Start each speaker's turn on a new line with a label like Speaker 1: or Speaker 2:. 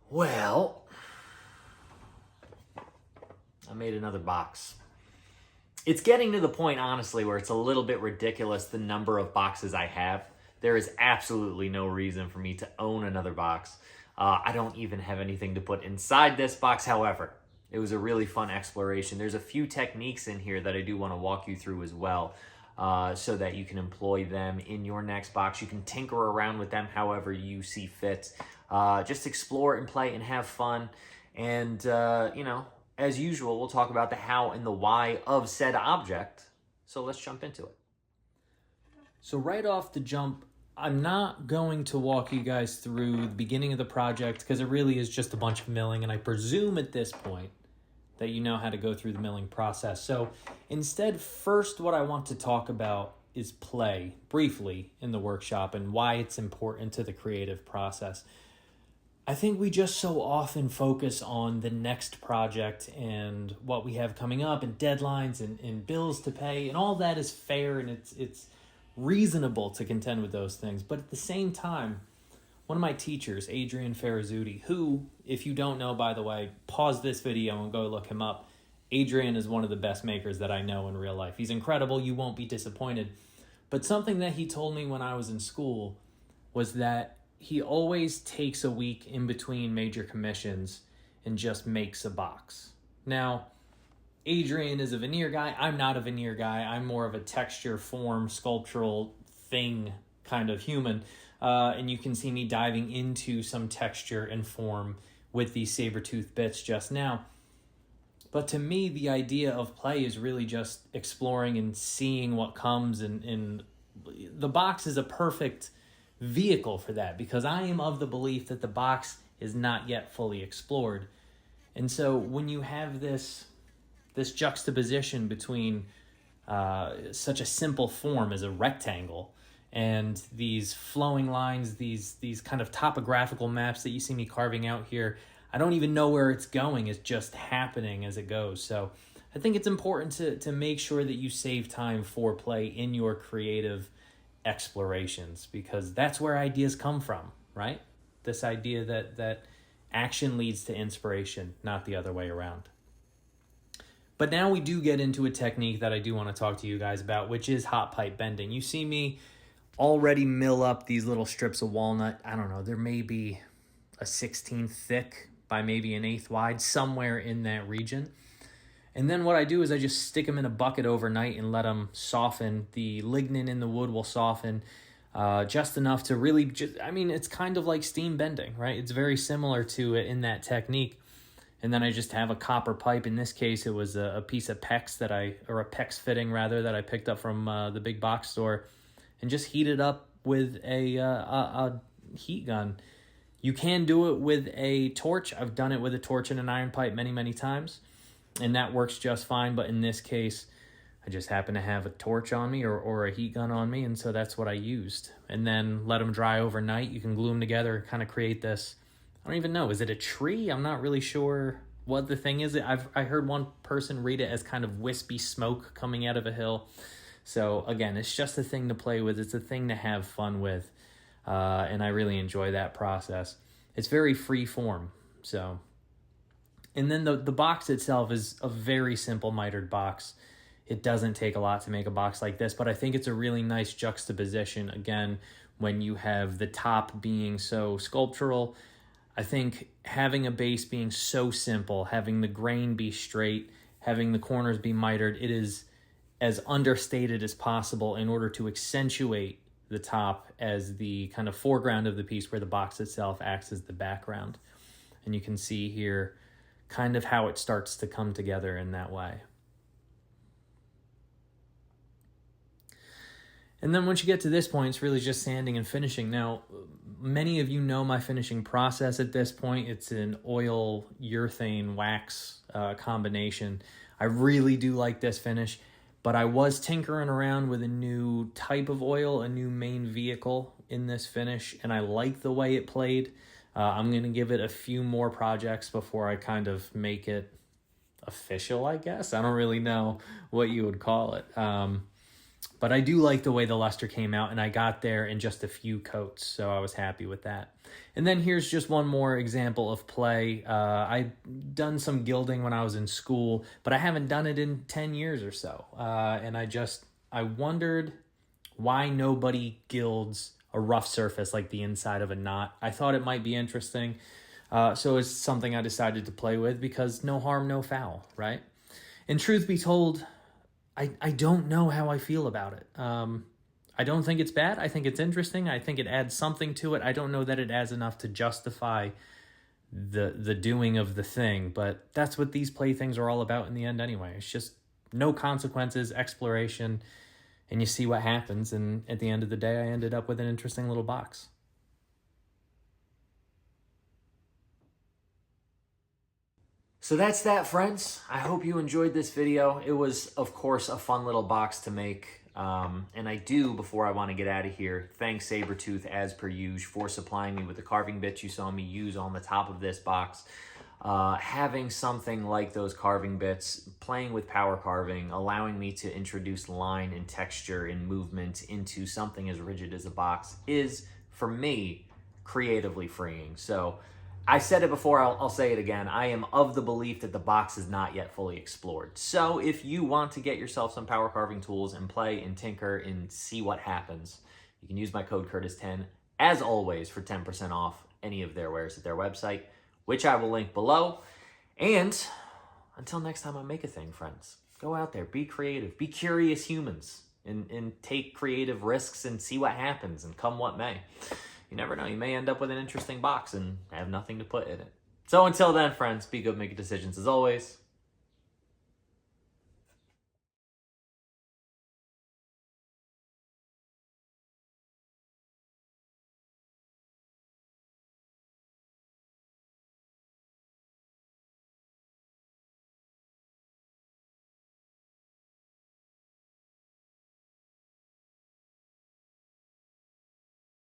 Speaker 1: Well, I made another box. It's getting to the point, honestly, where it's a little bit ridiculous the number of boxes I have. There is absolutely no reason for me to own another box. I don't even have anything to put inside this box. However, it was a really fun exploration. There's a few techniques in here that I do want to walk you through as well, so that you can employ them in your next box. You can tinker around with them however you see fit. Just explore and play and have fun. And, as usual, we'll talk about the how and the why of said object. So let's jump into it. So right off the jump, I'm not going to walk you guys through the beginning of the project because it really is just a bunch of milling, and I presume at this point that you know how to go through the milling process. So instead, first what I want to talk about is play briefly in the workshop and why it's important to the creative process. I think we just so often focus on the next project and what we have coming up and deadlines and bills to pay, and all that is fair and it's reasonable to contend with those things. But at the same time, one of my teachers, Adrian Ferrazzuti, who, if you don't know, by the way, pause this video and go look him up. Adrian is one of the best makers that I know in real life. He's incredible. You won't be disappointed. But something that he told me when I was in school was that he always takes a week in between major commissions and just makes a box. Now, Adrian is a veneer guy. I'm not a veneer guy. I'm more of a texture, form, sculptural thing kind of human. And you can see me diving into some texture and form with these saber-tooth bits just now. But to me, the idea of play is really just exploring and seeing what comes. And the box is a perfect vehicle for that because I am of the belief that the box is not yet fully explored. And so when you have this juxtaposition between such a simple form as a rectangle and these flowing lines, these kind of topographical maps that you see me carving out here, I don't even know where it's going. It's just happening as it goes. So I think it's important to make sure that you save time for play in your creative explorations because that's where ideas come from, right? This idea that action leads to inspiration, not the other way around. But now we do get into a technique that I do want to talk to you guys about, which is hot pipe bending. You see me already mill up these little strips of walnut. I don't know, there may be a 16th thick by maybe an 1/8 wide, somewhere in that region. And then what I do is I just stick them in a bucket overnight and let them soften. The lignin in the wood will soften just enough to really it's kind of like steam bending, right? It's very similar to it in that technique. And then I just have a copper pipe. In this case, it was a piece of PEX or a PEX fitting rather, that I picked up from the big box store, and just heat it up with a heat gun. You can do it with a torch. I've done it with a torch and an iron pipe many, many times, and that works just fine. But in this case, I just happen to have a torch on me or a heat gun on me, and so that's what I used. And then let them dry overnight. You can glue them together and kind of create this, I don't even know, is it a tree? I'm not really sure what the thing is. I heard one person read it as kind of wispy smoke coming out of a hill. So again, it's just a thing to play with. It's a thing to have fun with. And I really enjoy that process. It's very free form. So, and then the box itself is a very simple mitered box. It doesn't take a lot to make a box like this, but I think it's a really nice juxtaposition. Again, when you have the top being so sculptural, I think having a base being so simple, having the grain be straight, having the corners be mitered, it is as understated as possible in order to accentuate the top as the kind of foreground of the piece where the box itself acts as the background. And you can see here kind of how it starts to come together in that way. And then once you get to this point, it's really just sanding and finishing. Now, many of you know my finishing process at this point. It's an oil urethane wax combination. I really do like this finish, but I was tinkering around with a new type of oil, a new main vehicle in this finish, and I like the way it played. I'm going to give it a few more projects before I kind of make it official, I guess. I don't really know what you would call it.
Speaker 2: But I do like the way the luster came out, and I got there in just a few coats, so I was happy with that. And then here's just one more example of play. I've done some gilding when I was in school, but I haven't done it in 10 years or so. And I wondered why nobody gilds a rough surface like the inside of a knot. I thought it might be interesting. So it's something I decided to play with because no harm, no foul, right? And truth be told, I don't know how I feel about it. I don't think it's bad. I think it's interesting. I think it adds something to it. I don't know that it adds enough to justify the doing of the thing, but that's what these playthings are all about in the end anyway. It's just no consequences, exploration, and you see what happens. And at the end of the day, I ended up with an interesting little box.
Speaker 1: So that's that, friends. I hope you enjoyed this video. It was, of course, a fun little box to make. And I do, before I want to get out of here, thank Sabertooth, as per usual, for supplying me with the carving bits you saw me use on the top of this box. Having something like those carving bits, playing with power carving, allowing me to introduce line and texture and movement into something as rigid as a box is, for me, creatively freeing. So I said it before, I'll say it again. I am of the belief that the box is not yet fully explored. So if you want to get yourself some power carving tools and play and tinker and see what happens, you can use my code Curtis10, as always, for 10% off any of their wares at their website, which I will link below. And until next time I make a thing, friends, go out there, be creative, be curious humans, and take creative risks and see what happens, and come what may. You never know, you may end up with an interesting box and have nothing to put in it. So until then, friends, be good, make decisions as always.